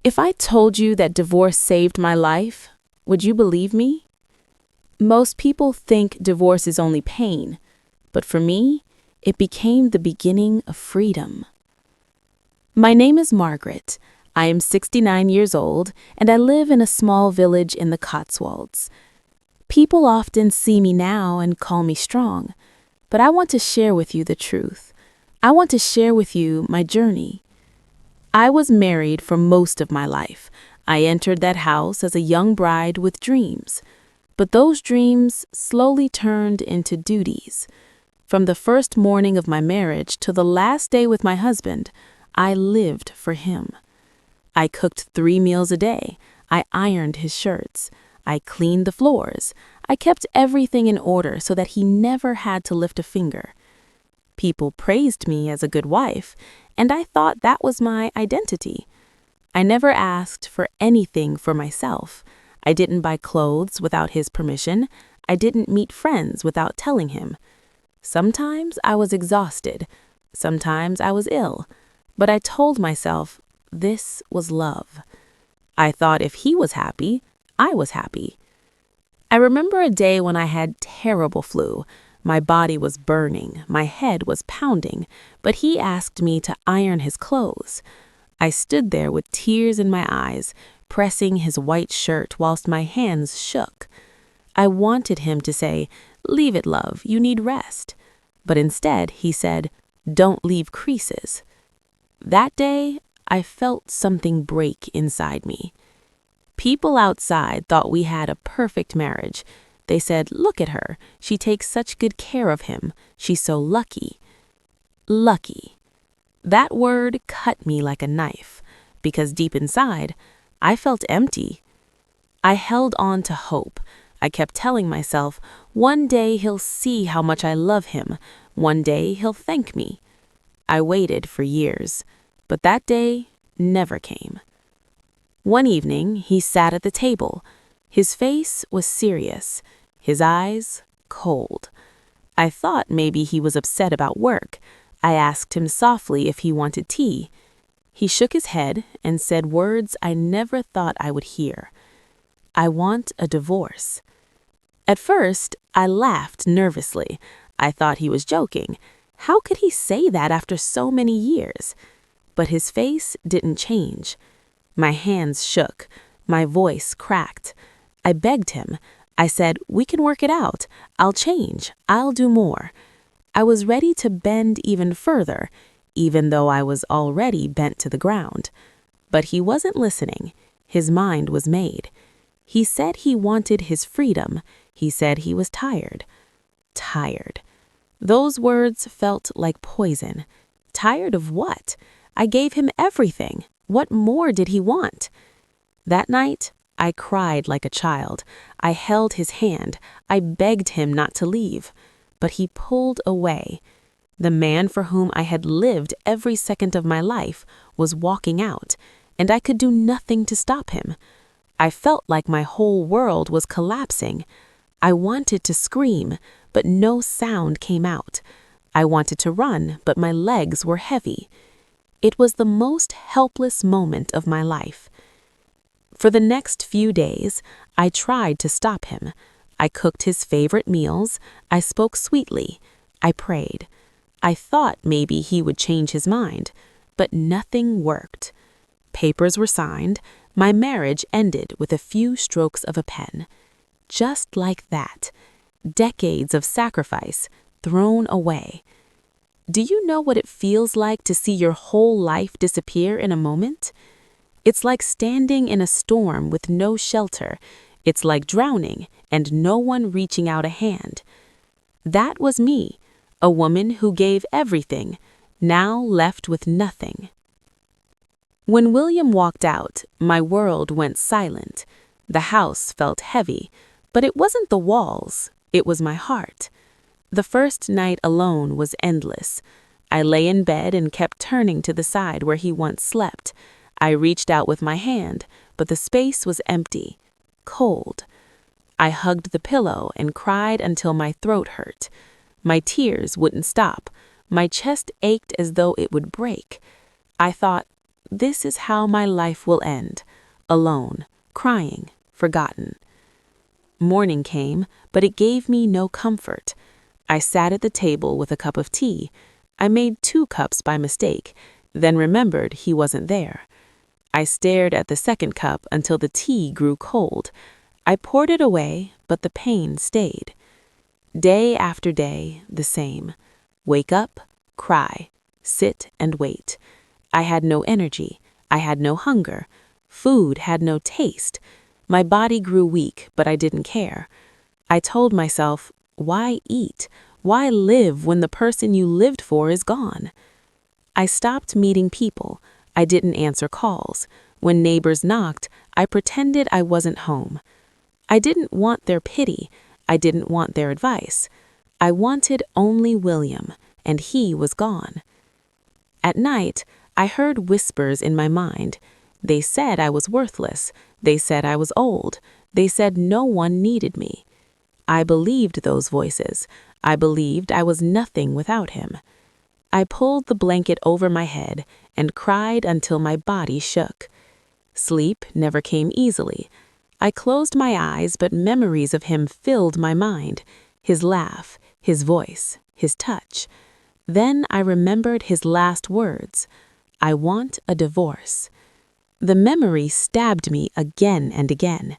If I told you that divorce saved my life, would you believe me? Most people think divorce is only pain, but for me, it became the beginning of freedom. My name is Margaret. I am 69 years old, and I live in a small village in the Cotswolds. People often see me now and call me strong, but I want to share with you the truth. I want to share with you my journey. I was married for most of my life. I entered that house as a young bride with dreams, but those dreams slowly turned into duties. From the first morning of my marriage to the last day with my husband, I lived for him. I cooked 3 meals a day. I ironed his shirts. I cleaned the floors. I kept everything in order so that he never had to lift a finger. People praised me as a good wife, and I thought that was my identity. I never asked for anything for myself. I didn't buy clothes without his permission. I didn't meet friends without telling him. Sometimes I was exhausted. Sometimes I was ill. But I told myself this was love. I thought if he was happy, I was happy. I remember a day when I had terrible flu. My body was burning, my head was pounding, but he asked me to iron his clothes. I stood there with tears in my eyes, pressing his white shirt whilst my hands shook. I wanted him to say, "Leave it, love, you need rest." But instead, he said, "Don't leave creases." That day, I felt something break inside me. People outside thought we had a perfect marriage. They said, "Look at her. She takes such good care of him. She's so lucky." Lucky. That word cut me like a knife, because deep inside, I felt empty. I held on to hope. I kept telling myself, one day he'll see how much I love him. One day he'll thank me. I waited for years, but that day never came. One evening, he sat at the table. His face was serious, his eyes cold. I thought maybe he was upset about work. I asked him softly if he wanted tea. He shook his head and said words I never thought I would hear. "I want a divorce." At first, I laughed nervously. I thought he was joking. How could he say that after so many years? But his face didn't change. My hands shook. My voice cracked. I begged him. I said, "We can work it out. I'll change. I'll do more." I was ready to bend even further, even though I was already bent to the ground. But he wasn't listening. His mind was made. He said he wanted his freedom. He said he was tired. Tired. Those words felt like poison. Tired of what? I gave him everything. What more did he want? That night, I cried like a child. I held his hand. I begged him not to leave. But he pulled away. The man for whom I had lived every second of my life was walking out, and I could do nothing to stop him. I felt like my whole world was collapsing. I wanted to scream, but no sound came out. I wanted to run, but my legs were heavy. It was the most helpless moment of my life. For the next few days, I tried to stop him. I cooked his favorite meals. I spoke sweetly. I prayed. I thought maybe he would change his mind, but nothing worked. Papers were signed. My marriage ended with a few strokes of a pen. Just like that. Decades of sacrifice thrown away. Do you know what it feels like to see your whole life disappear in a moment? It's like standing in a storm with no shelter. It's like drowning and no one reaching out a hand. That was me, a woman who gave everything, now left with nothing. When William walked out, my world went silent. The house felt heavy, but it wasn't the walls, it was my heart. The first night alone was endless. I lay in bed and kept turning to the side where he once slept. I reached out with my hand, but the space was empty, cold. I hugged the pillow and cried until my throat hurt. My tears wouldn't stop. My chest ached as though it would break. I thought, this is how my life will end. Alone, crying, forgotten. Morning came, but it gave me no comfort. I sat at the table with a cup of tea. I made 2 cups by mistake, then remembered he wasn't there. I stared at the second cup until the tea grew cold. I poured it away, but the pain stayed. Day after day, the same. Wake up, cry, sit and wait. I had no energy. I had no hunger. Food had no taste. My body grew weak, but I didn't care. I told myself, why eat? Why live when the person you lived for is gone? I stopped meeting people. I didn't answer calls. When neighbors knocked, I pretended I wasn't home. I didn't want their pity. I didn't want their advice. I wanted only William, and he was gone. At night, I heard whispers in my mind. They said I was worthless. They said I was old. They said no one needed me. I believed those voices. I believed I was nothing without him. I pulled the blanket over my head and cried until my body shook. Sleep never came easily. I closed my eyes, but memories of him filled my mind. His laugh, his voice, his touch. Then I remembered his last words. I want a divorce. The memory stabbed me again and again.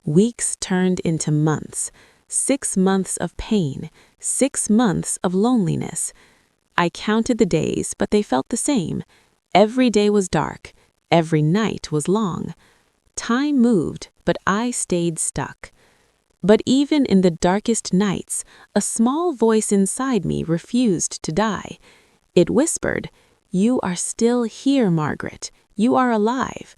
Weeks turned into months. 6 months of pain. 6 months of loneliness. I counted the days, but they felt the same. Every day was dark. Every night was long. Time moved, but I stayed stuck. But even in the darkest nights, a small voice inside me refused to die. It whispered, "You are still here, Margaret. You are alive."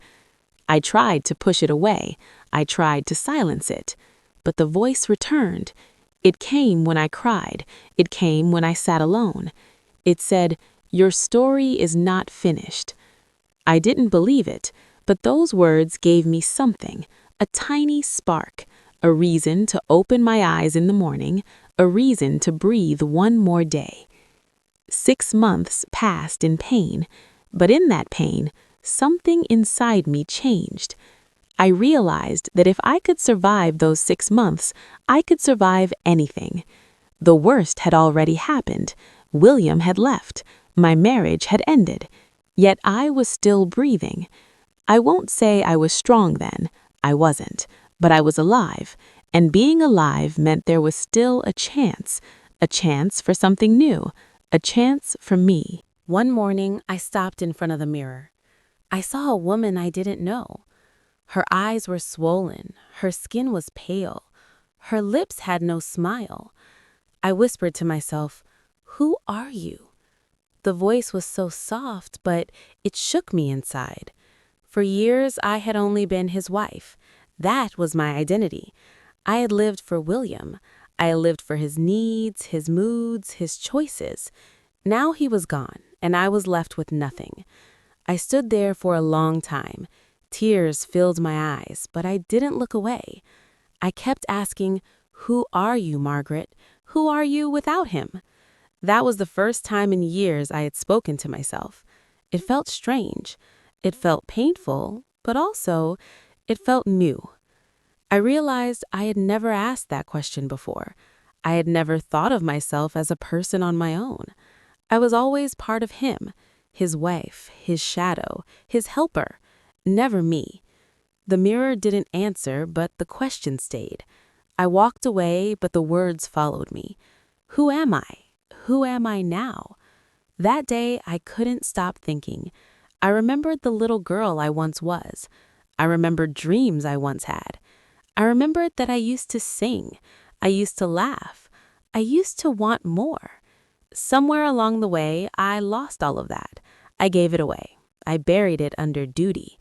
I tried to push it away. I tried to silence it. But the voice returned. It came when I cried. It came when I sat alone. It said, "Your story is not finished." I didn't believe it, but those words gave me something, a tiny spark, a reason to open my eyes in the morning, a reason to breathe one more day. 6 months passed in pain, but in that pain, something inside me changed. I realized that if I could survive those 6 months, I could survive anything. The worst had already happened. William had left. My marriage had ended. Yet I was still breathing. I won't say I was strong then. I wasn't. But I was alive. And being alive meant there was still a chance for something new, a chance for me. One morning, I stopped in front of the mirror. I saw a woman I didn't know. Her eyes were swollen. Her skin was pale. Her lips had no smile. I whispered to myself, "Who are you?" The voice was so soft, but it shook me inside. For years, I had only been his wife. That was my identity. I had lived for William. I had lived for his needs, his moods, his choices. Now he was gone, and I was left with nothing. I stood there for a long time. Tears filled my eyes, but I didn't look away. I kept asking, "Who are you, Margaret? Who are you without him?" That was the first time in years I had spoken to myself. It felt strange. It felt painful, but also it felt new. I realized I had never asked that question before. I had never thought of myself as a person on my own. I was always part of him, his wife, his shadow, his helper, never me. The mirror didn't answer, but the question stayed. I walked away, but the words followed me. Who am I? Who am I now? That day, I couldn't stop thinking. I remembered the little girl I once was. I remembered dreams I once had. I remembered that I used to sing. I used to laugh. I used to want more. Somewhere along the way, I lost all of that. I gave it away. I buried it under duty.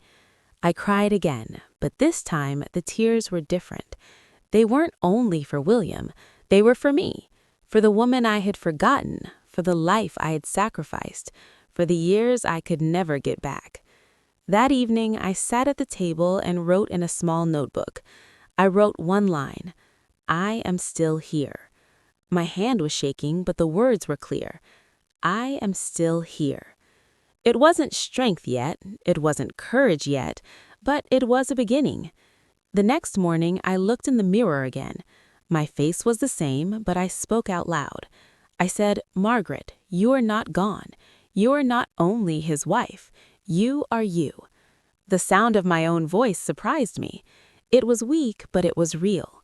I cried again, but this time the tears were different. They weren't only for William. They were for me, for the woman I had forgotten, for the life I had sacrificed, for the years I could never get back. That evening, I sat at the table and wrote in a small notebook. I wrote one line, "I am still here." My hand was shaking, but the words were clear. I am still here. It wasn't strength yet, it wasn't courage yet, but it was a beginning. The next morning, I looked in the mirror again. My face was the same, but I spoke out loud. I said, "Margaret, you are not gone. You are not only his wife. You are you." The sound of my own voice surprised me. It was weak, but it was real.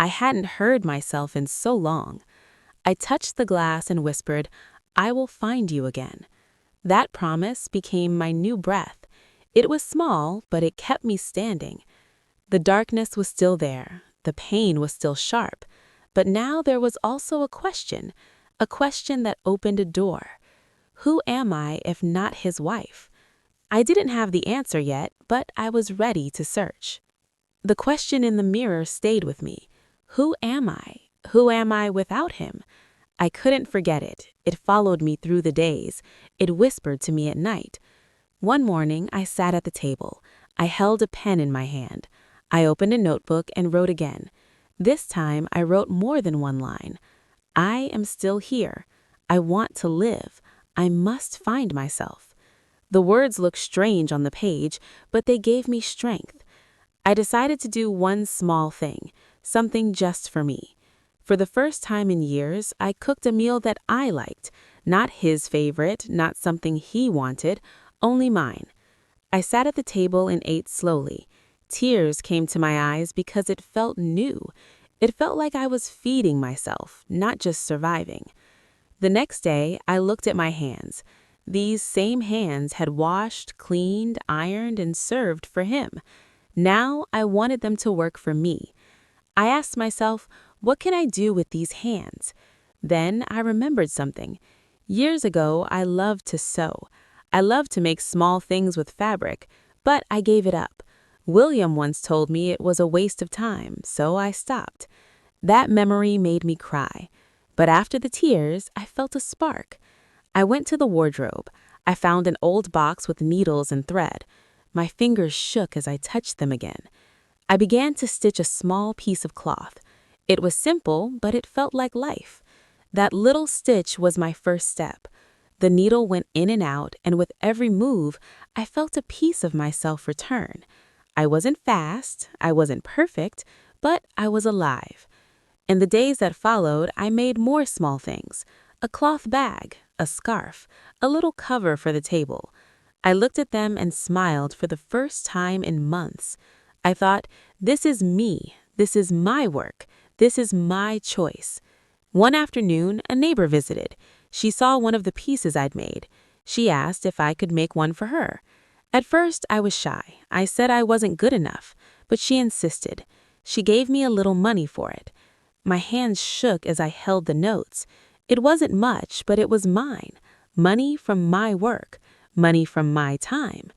I hadn't heard myself in so long. I touched the glass and whispered, "I will find you again." That promise became my new breath. It was small, but it kept me standing. The darkness was still there. The pain was still sharp. But now there was also a question that opened a door. Who am I if not his wife? I didn't have the answer yet, but I was ready to search. The question in the mirror stayed with me. Who am I? Who am I without him? I couldn't forget it. It followed me through the days. It whispered to me at night. One morning, I sat at the table. I held a pen in my hand. I opened a notebook and wrote again. This time, I wrote more than one line. I am still here. I want to live. I must find myself. The words looked strange on the page, but they gave me strength. I decided to do one small thing, something just for me. For the first time in years, I cooked a meal that I liked, not his favorite, not something he wanted, only mine. I sat at the table and ate slowly. Tears came to my eyes because it felt new. It felt like I was feeding myself, not just surviving. The next day, I looked at my hands. These same hands had washed, cleaned, ironed, and served for him. Now I wanted them to work for me. I asked myself, what can I do with these hands? Then I remembered something. Years ago, I loved to sew. I loved to make small things with fabric, but I gave it up. William once told me it was a waste of time, so I stopped. That memory made me cry. But after the tears, I felt a spark. I went to the wardrobe. I found an old box with needles and thread. My fingers shook as I touched them again. I began to stitch a small piece of cloth. It was simple, but it felt like life. That little stitch was my first step. The needle went in and out, and with every move, I felt a piece of myself return. I wasn't fast, I wasn't perfect, but I was alive. In the days that followed, I made more small things. A cloth bag, a scarf, a little cover for the table. I looked at them and smiled for the first time in months. I thought, this is me, this is my work, this is my choice. One afternoon, a neighbor visited. She saw one of the pieces I'd made. She asked if I could make one for her. At first, I was shy. I said I wasn't good enough, but she insisted. She gave me a little money for it. My hands shook as I held the notes. It wasn't much, but it was mine. Money from my work. Money from my time.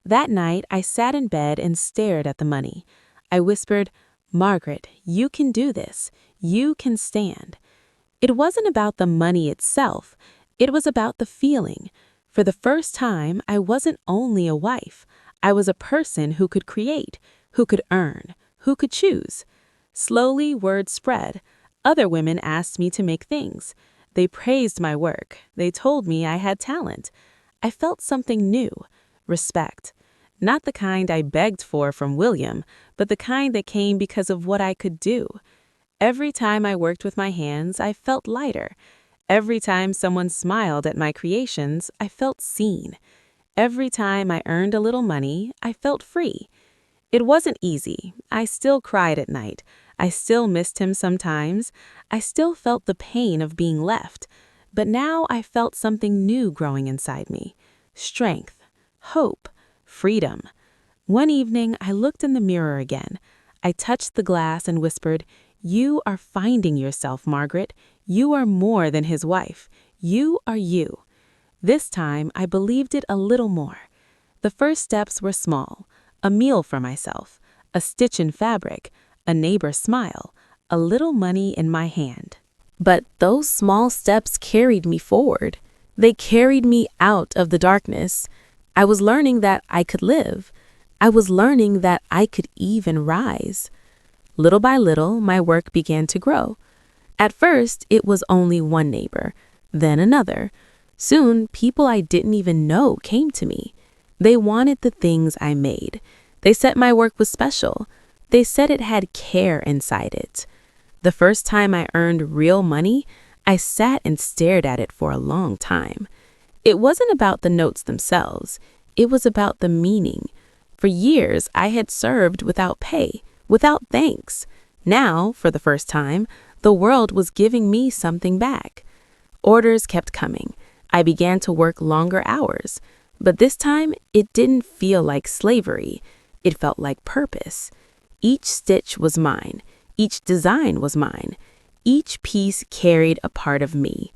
That night, I sat in bed and stared at the money. I whispered, "Margaret, you can do this. You can stand." It wasn't about the money itself. It was about the feeling. For the first time, I wasn't only a wife. I was a person who could create, who could earn, who could choose. Slowly, word spread. Other women asked me to make things. They praised my work. They told me I had talent. I felt something new, respect. Not the kind I begged for from William, but the kind that came because of what I could do. Every time I worked with my hands, I felt lighter. Every time someone smiled at my creations, I felt seen. Every time I earned a little money, I felt free. It wasn't easy. I still cried at night. I still missed him sometimes. I still felt the pain of being left. But now I felt something new growing inside me. Strength, hope, freedom. One evening, I looked in the mirror again. I touched the glass and whispered, "You are finding yourself, Margaret. You are more than his wife. You are you." This time, I believed it a little more. The first steps were small. A meal for myself, a stitch in fabric, a neighbor's smile, a little money in my hand. But those small steps carried me forward. They carried me out of the darkness. I was learning that I could live. I was learning that I could even rise. Little by little, my work began to grow. At first, it was only one neighbor, then another. Soon, people I didn't even know came to me. They wanted the things I made. They said my work was special. They said it had care inside it. The first time I earned real money, I sat and stared at it for a long time. It wasn't about the notes themselves. It was about the meaning. For years, I had served without pay, without thanks. Now, for the first time, the world was giving me something back. Orders kept coming. I began to work longer hours. But this time, it didn't feel like slavery. It felt like purpose. Each stitch was mine. Each design was mine. Each piece carried a part of me.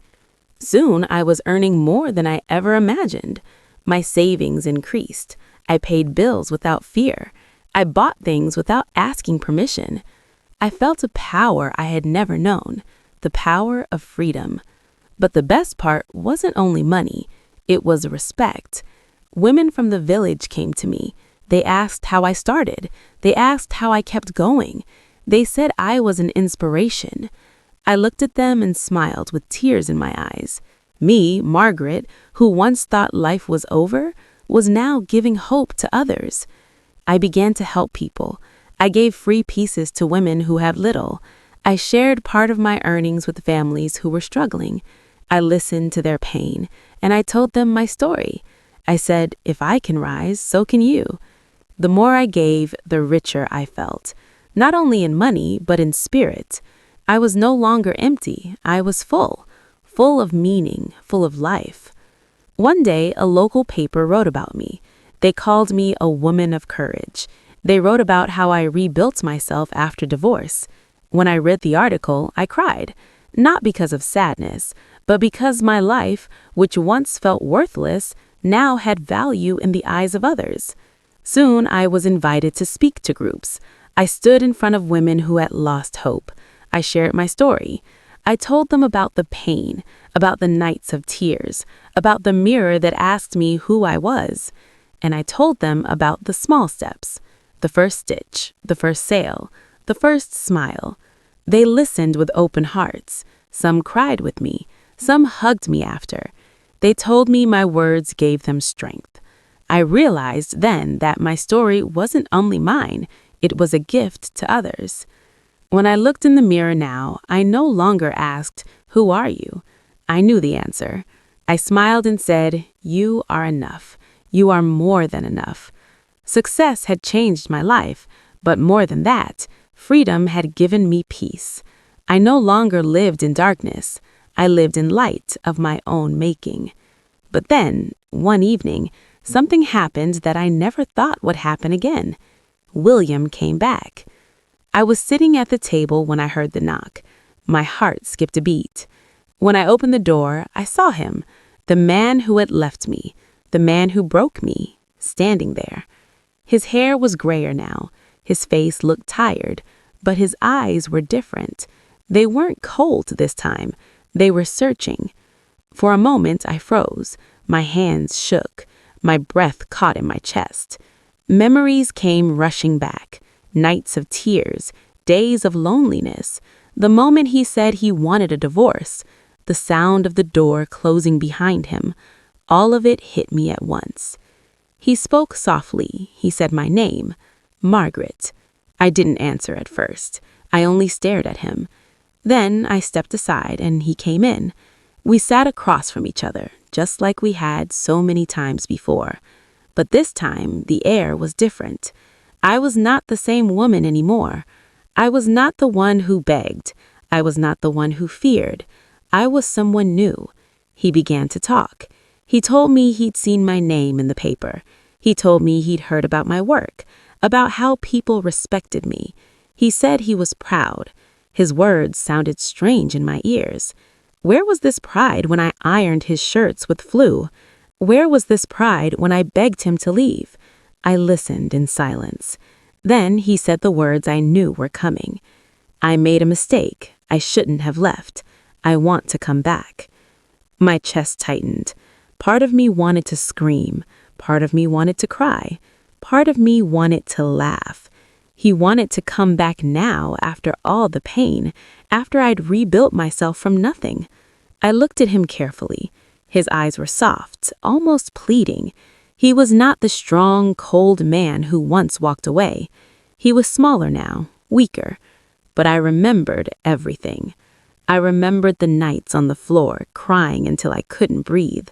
Soon, I was earning more than I ever imagined. My savings increased. I paid bills without fear. I bought things without asking permission. I felt a power I had never known, the power of freedom. But the best part wasn't only money. It was respect. Women from the village came to me. They asked how I started. They asked how I kept going. They said I was an inspiration. I looked at them and smiled with tears in my eyes. Me, Margaret, who once thought life was over, was now giving hope to others. I began to help people. I gave free pieces to women who had little. I shared part of my earnings with families who were struggling. I listened to their pain, and I told them my story. I said, if I can rise, so can you. The more I gave, the richer I felt, not only in money, but in spirit. I was no longer empty. I was full of meaning, full of life. One day, a local paper wrote about me. They called me a woman of courage. They wrote about how I rebuilt myself after divorce. When I read the article, I cried, not because of sadness, but because my life, which once felt worthless, now had value in the eyes of others. Soon, I was invited to speak to groups. I stood in front of women who had lost hope. I shared my story. I told them about the pain, about the nights of tears, about the mirror that asked me who I was. And I told them about the small steps, the first stitch, the first sale, the first smile. They listened with open hearts. Some cried with me. Some hugged me after. They told me my words gave them strength. I realized then that my story wasn't only mine, it was a gift to others. When I looked in the mirror now, I no longer asked, "Who are you?" I knew the answer. I smiled and said, "You are enough. You are more than enough." Success had changed my life, but more than that, freedom had given me peace. I no longer lived in darkness. I lived in light of my own making. But then, one evening, something happened that I never thought would happen again. William came back. I was sitting at the table when I heard the knock. My heart skipped a beat. When I opened the door, I saw him, the man who had left me, the man who broke me, standing there. His hair was grayer now. His face looked tired, but his eyes were different. They weren't cold this time. They were searching. For a moment, I froze. My hands shook. My breath caught in my chest. Memories came rushing back. Nights of tears, days of loneliness. The moment he said he wanted a divorce. The sound of the door closing behind him. All of it hit me at once. He spoke softly. He said my name, Margaret. I didn't answer at first. I only stared at him. Then I stepped aside and he came in. We sat across from each other, just like we had so many times before. But this time, the air was different. I was not the same woman anymore. I was not the one who begged. I was not the one who feared. I was someone new. He began to talk. He told me he'd seen my name in the paper. He told me he'd heard about my work, about how people respected me. He said he was proud. His words sounded strange in my ears. Where was this pride when I ironed his shirts with Flu? Where was this pride when I begged him to leave? I listened in silence. Then he said the words I knew were coming. I made a mistake. I shouldn't have left. I want to come back. My chest tightened. Part of me wanted to scream. Part of me wanted to cry. Part of me wanted to laugh. He wanted to come back now after all the pain, after I'd rebuilt myself from nothing. I looked at him carefully. His eyes were soft, almost pleading. He was not the strong, cold man who once walked away. He was smaller now, weaker. But I remembered everything. I remembered the nights on the floor, crying until I couldn't breathe.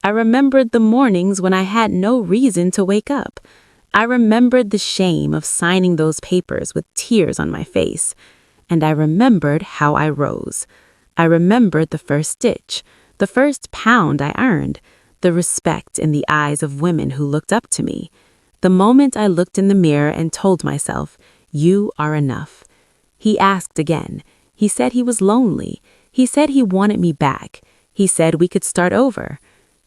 I remembered the mornings when I had no reason to wake up. I remembered the shame of signing those papers with tears on my face. And I remembered how I rose. I remembered the first stitch, the first pound I earned, the respect in the eyes of women who looked up to me. The moment I looked in the mirror and told myself, "You are enough." He asked again. He said he was lonely. He said he wanted me back. He said we could start over.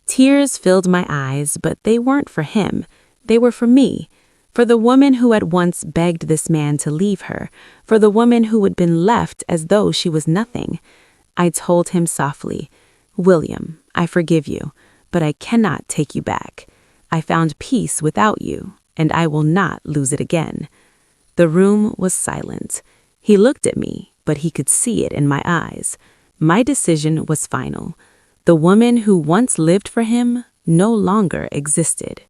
Tears filled my eyes, but they weren't for him. They were for me, for the woman who had once begged this man to leave her, for the woman who had been left as though she was nothing. I told him softly, "William, I forgive you, but I cannot take you back. I found peace without you, and I will not lose it again." The room was silent. He looked at me, but he could see it in my eyes. My decision was final. The woman who once lived for him no longer existed.